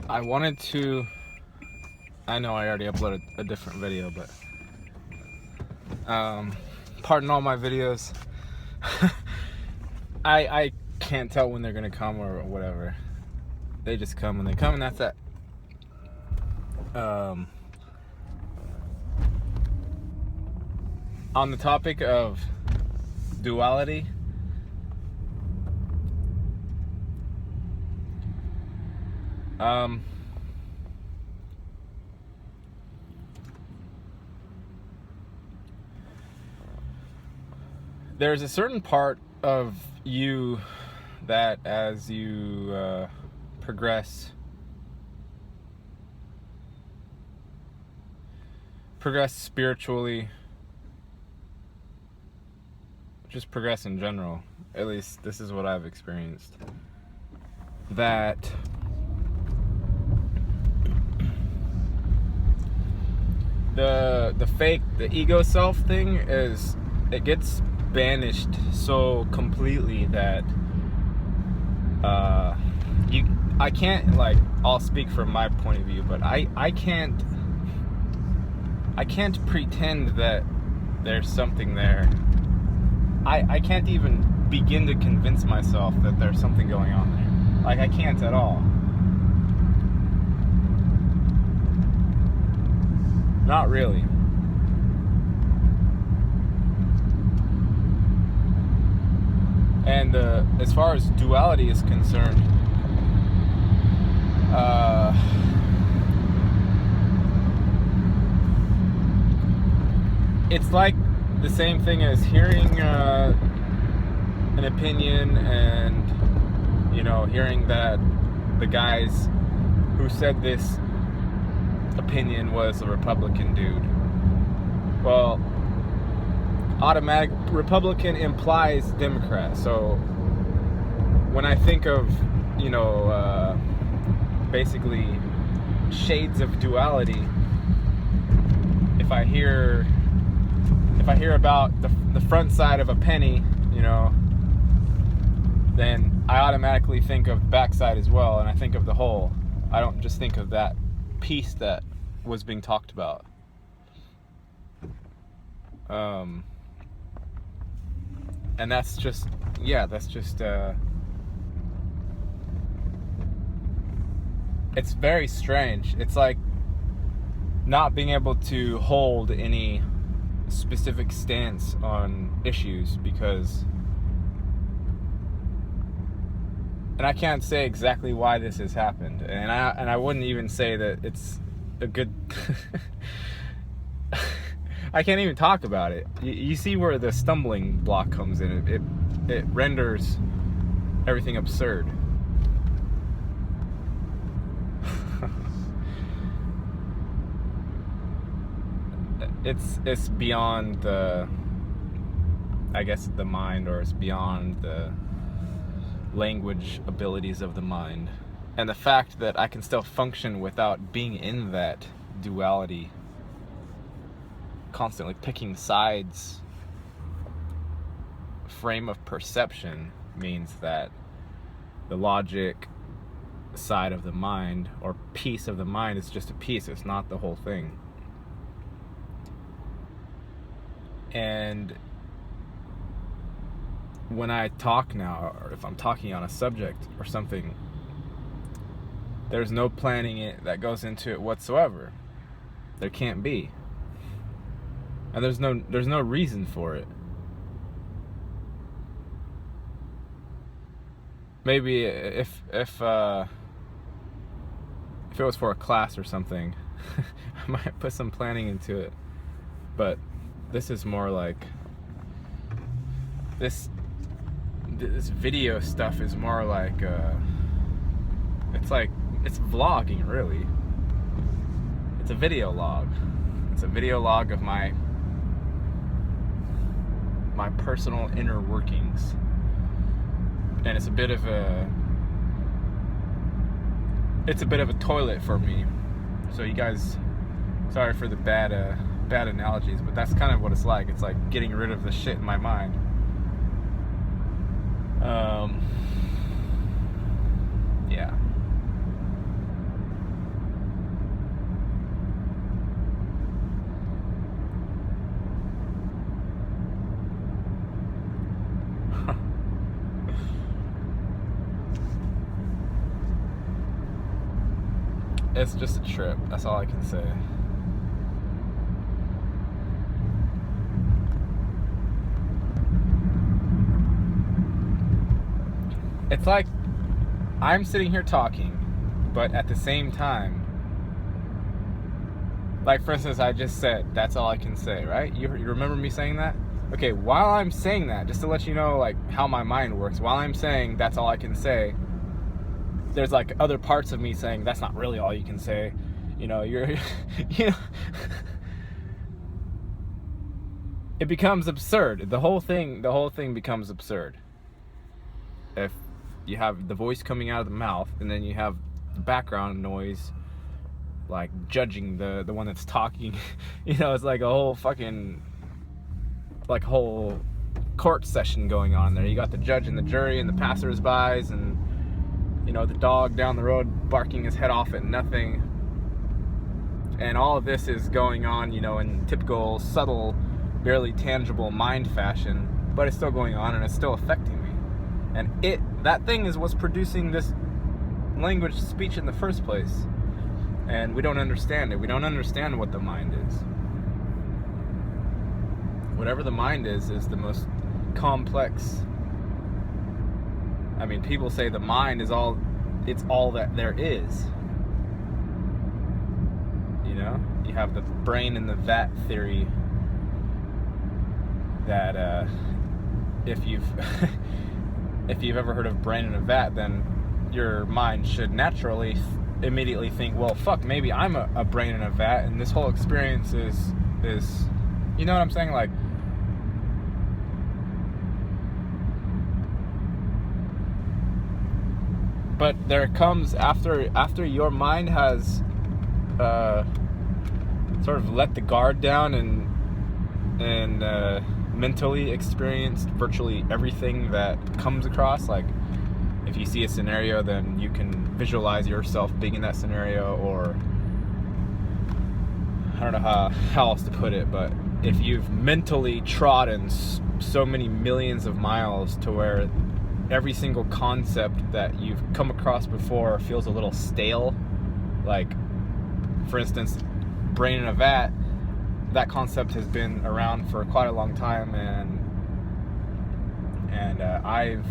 I wanted to, I know I already uploaded a different video, but pardon all my videos. I can't tell when they're gonna come or whatever. They just come when they come, and that's that. On the topic of duality, there's a certain part of you that as you progress spiritually, just progress in general, at least this is what I've experienced, that the ego self thing it gets banished so completely that I can't, like, I'll speak from my point of view, but I can't pretend that there's something there. I can't even begin to convince myself that there's something going on there. Like, I can't at all. Not really. And as far as duality is concerned, it's like the same thing as hearing an opinion and, hearing that the guys who said this opinion was a Republican dude. Well, automatic Republican implies Democrat. So when I think of, basically shades of duality, if I hear about the front side of a penny, then I automatically think of the backside as well, and I think of the whole. I don't just think of that piece that was being talked about. And that's just it's very strange. It's like not being able to hold any specific stance on issues, because, and I can't say exactly why this has happened, and I wouldn't even say that it's a good I can't even talk about it. You see where the stumbling block comes in. It renders everything absurd. It's beyond the mind, or it's beyond the language abilities of the mind. And the fact that I can still function without being in that duality, constantly picking sides, frame of perception, means that the logic side of the mind, or piece of the mind, is just a piece. It's not the whole thing. And when I talk now, or if I'm talking on a subject or something, there's no planning it that goes into it whatsoever. There can't be. And there's no reason for it. Maybe if it was for a class or something, I might put some planning into it. But this is more like this video stuff is more like it's vlogging, really. It's a video log. It's a video log of my personal inner workings. And it's a bit of a toilet for me. So you guys, sorry for the bad analogies, but that's kind of what it's like. It's like getting rid of the shit in my mind. Yeah. It's just a trip. That's all I can say. It's like I'm sitting here talking, but at the same time, like for instance, I just said, that's all I can say, right? You remember me saying that? Okay, while I'm saying that, just to let you know like how my mind works, while I'm saying that's all I can say, there's like other parts of me saying that's not really all you can say. You know, you're you know, it becomes absurd. The whole thing becomes absurd. If you have the voice coming out of the mouth and then you have the background noise like judging the one that's talking, you know, it's like a whole fucking like whole court session going on there. You got the judge and the jury and the passersbys and, you know, the dog down the road barking his head off at nothing. And all of this is going on, you know, in typical subtle, barely tangible mind fashion, but it's still going on and it's still affecting me. And that thing is what's producing this language speech in the first place. And we don't understand it. We don't understand what the mind is. Whatever the mind is the most complex. I mean, people say the mind is all that there is. You know? You have the brain in the vat theory that if you've ever heard of brain in a vat, then your mind should naturally immediately think, well, fuck, maybe I'm a brain in a vat, and this whole experience is you know what I'm saying? Like, but there comes after your mind has sort of let the guard down and mentally experienced virtually everything that comes across. Like, if you see a scenario, then you can visualize yourself being in that scenario, or I don't know how else to put it, but if you've mentally trodden so many millions of miles to where every single concept that you've come across before feels a little stale, like, for instance, brain in a vat, that concept has been around for quite a long time, and I've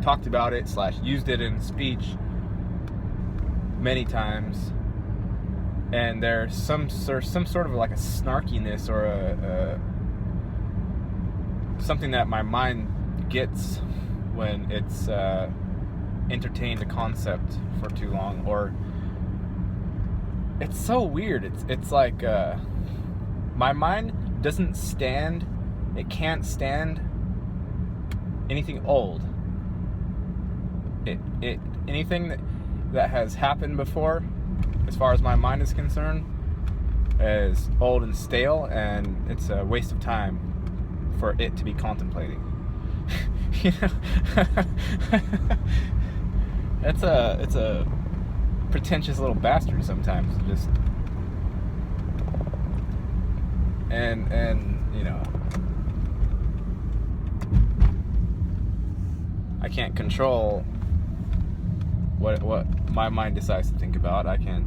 talked about it / used it in speech many times, and there's some sort of like a snarkiness or a something that my mind gets when it's entertained a concept for too long, or it's so weird. It's like my mind can't stand anything old. Anything that has happened before, as far as my mind is concerned, is old and stale, and it's a waste of time for it to be contemplating. You know, it's a pretentious little bastard sometimes, just and you know, I can't control what my mind decides to think about. I can't,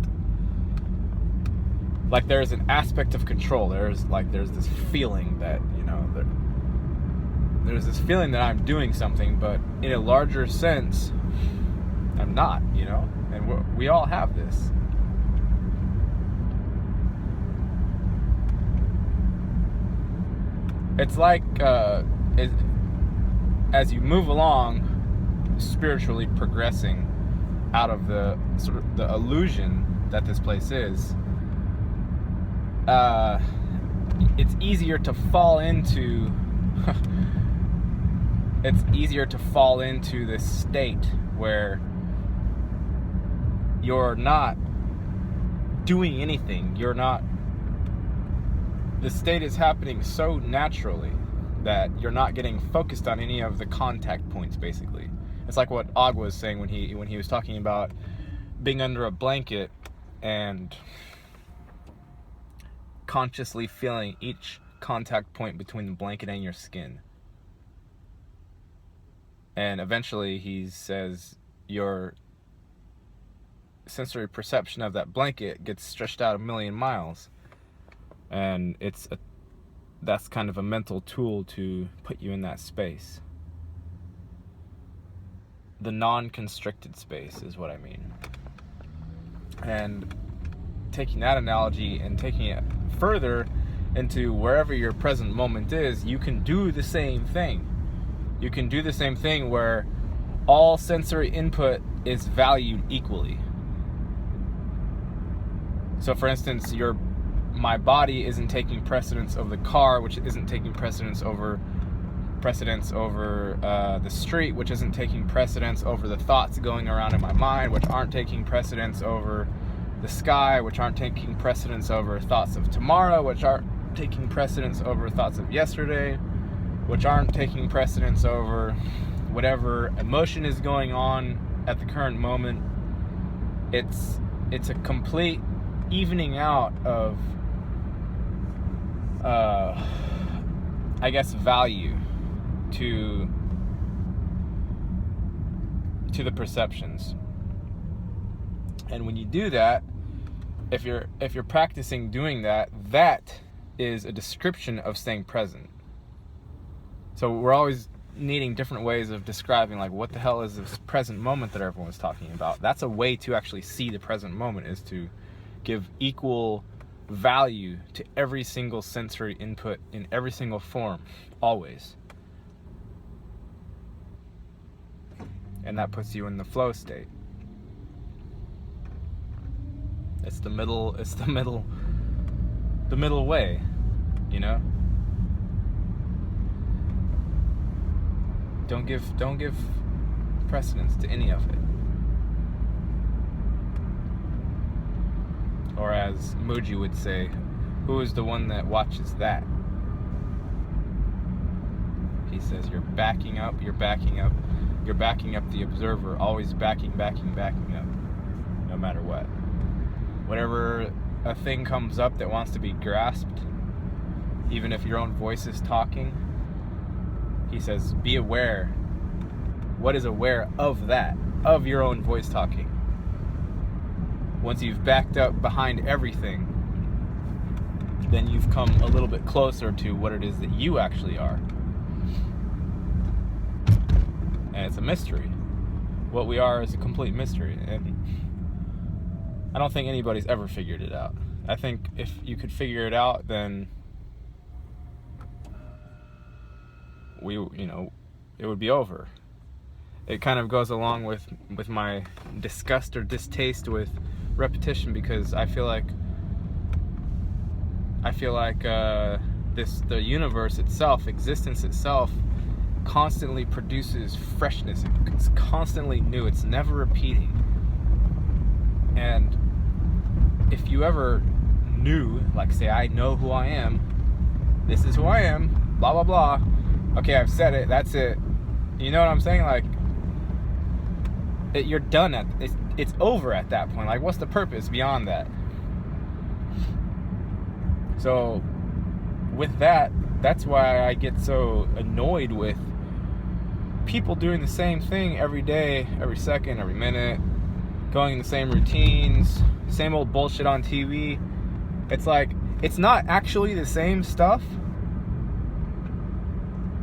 like, there's an aspect of control. There's this feeling that, you know, there's this feeling that I'm doing something, but in a larger sense, I'm not, you know? And we all have this. It's like, as you move along, spiritually progressing out of the sort of the illusion that this place is, it's easier to fall into this state where you're not doing anything. The state is happening so naturally that you're not getting focused on any of the contact points, basically. It's like what Og was saying when he was talking about being under a blanket and consciously feeling each contact point between the blanket and your skin. And eventually he says you're sensory perception of that blanket gets stretched out a million miles. And that's kind of a mental tool to put you in that space. The non-constricted space is what I mean. And taking that analogy and taking it further into wherever your present moment is, you can do the same thing. You can do the same thing where all sensory input is valued equally. So for instance, my body isn't taking precedence over the car, which isn't taking precedence over the street, which isn't taking precedence over the thoughts going around in my mind, which aren't taking precedence over the sky, which aren't taking precedence over thoughts of tomorrow, which aren't taking precedence over thoughts of yesterday, which aren't taking precedence over whatever emotion is going on at the current moment. It's a complete evening out of I guess value to the perceptions. And when you do that, if you're practicing doing that, that is a description of staying present. So we're always needing different ways of describing, like, what the hell is this present moment that everyone's talking about. That's a way to actually see the present moment, is to give equal value to every single sensory input in every single form, always. And that puts you in the flow state. It's the middle way, you know? Don't give precedence to any of it. Or as Muji would say, who is the one that watches that? He says you're backing up the observer, always backing up, no matter what. Whenever a thing comes up that wants to be grasped, even if your own voice is talking, he says, be aware. What is aware of that? Of your own voice talking. Once you've backed up behind everything, then you've come a little bit closer to what it is that you actually are. And it's a mystery. What we are is a complete mystery. And I don't think anybody's ever figured it out. I think if you could figure it out, then it would be over. It kind of goes along with my disgust or distaste with repetition, because I feel like the universe itself, existence itself, constantly produces freshness. It's constantly new. It's never repeating. And if you ever knew, like, say, I know who I am, this is who I am, blah blah blah, okay, I've said it, that's it, you know what I'm saying? Like, you're done it's over at that point. Like, what's the purpose beyond that? So with that's why I get so annoyed with people doing the same thing every day, every second, every minute, going in the same routines, same old bullshit on TV. It's like, it's not actually the same stuff,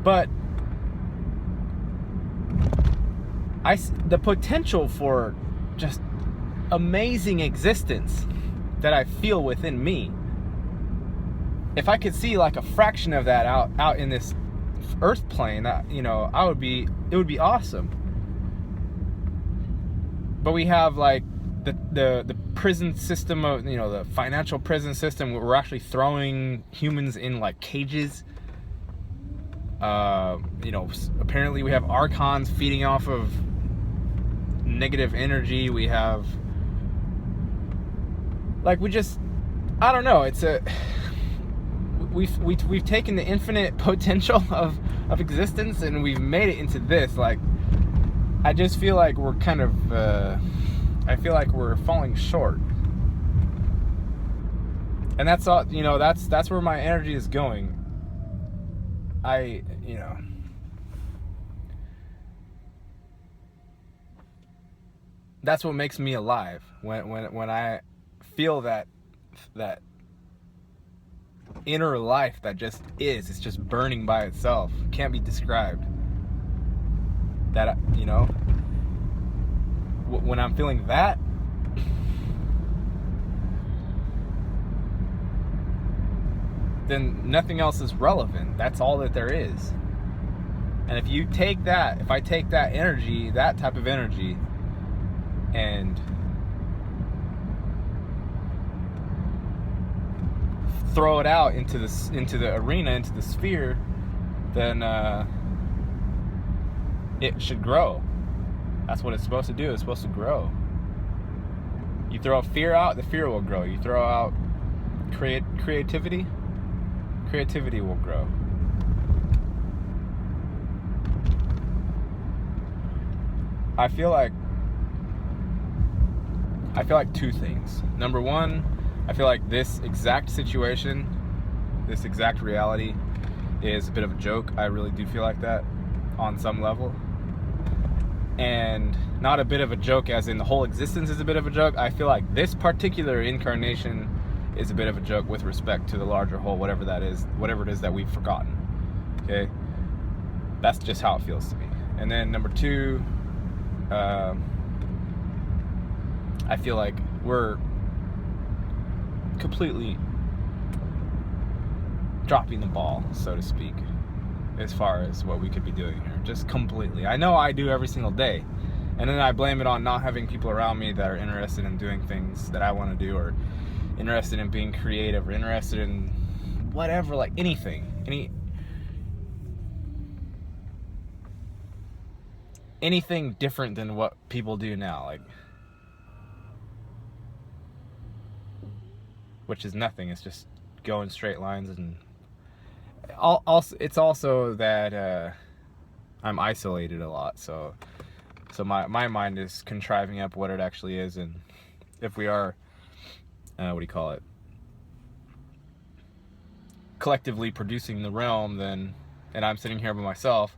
but the potential for just amazing existence that I feel within me, if I could see like a fraction of that out in this earth plane, it would be awesome. But we have like the prison system of, the financial prison system, where we're actually throwing humans in like cages. Apparently we have archons feeding off of negative energy. We have, like, I don't know, we've taken the infinite potential of existence and we've made it into this. Like, I just feel like we're kind of I feel like we're falling short. And that's all, that's where my energy is going. that's what makes me alive. When I feel that inner life that just is, it's just burning by itself, can't be described. That, you know, when I'm feeling that, then nothing else is relevant. That's all that there is. And if you take that, if I take that energy, that type of energy, and throw it out into the arena, into the sphere, then it should grow. That's what it's supposed to do. It's supposed to grow. You throw fear out, the fear will grow. You throw out creativity will grow. I feel like two things. Number one, I feel like this exact situation, this exact reality is a bit of a joke. I really do feel like that on some level. And not a bit of a joke as in the whole existence is a bit of a joke. I feel like this particular incarnation is a bit of a joke with respect to the larger whole, whatever that is, whatever it is that we've forgotten. Okay? That's just how it feels to me. And then number two, I feel like we're completely dropping the ball, so to speak, as far as what we could be doing here. Just completely. I know I do every single day. And then I blame it on not having people around me that are interested in doing things that I want to do, or interested in being creative, or interested in whatever, like anything. Anything different than what people do now, like, which is nothing. It's just going straight lines. And also, it's also that I'm isolated a lot, so my mind is contriving up what it actually is. And if we are collectively producing the realm, then, and I'm sitting here by myself,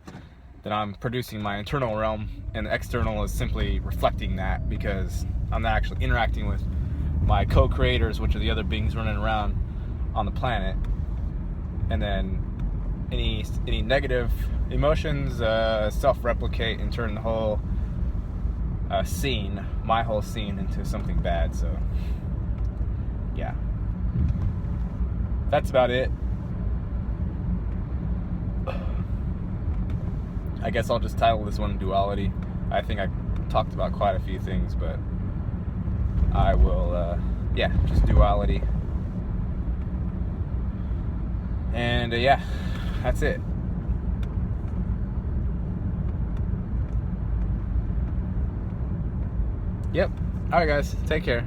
then I'm producing my internal realm, and the external is simply reflecting that, because I'm not actually interacting with my co-creators, which are the other beings running around on the planet. And then any negative emotions self-replicate and turn the whole scene, my whole scene, into something bad. So yeah, that's about it. I guess I'll just title this one Duality. I think I talked about quite a few things, but I will, just Duality. And yeah, that's it. Yep. Alright guys, take care.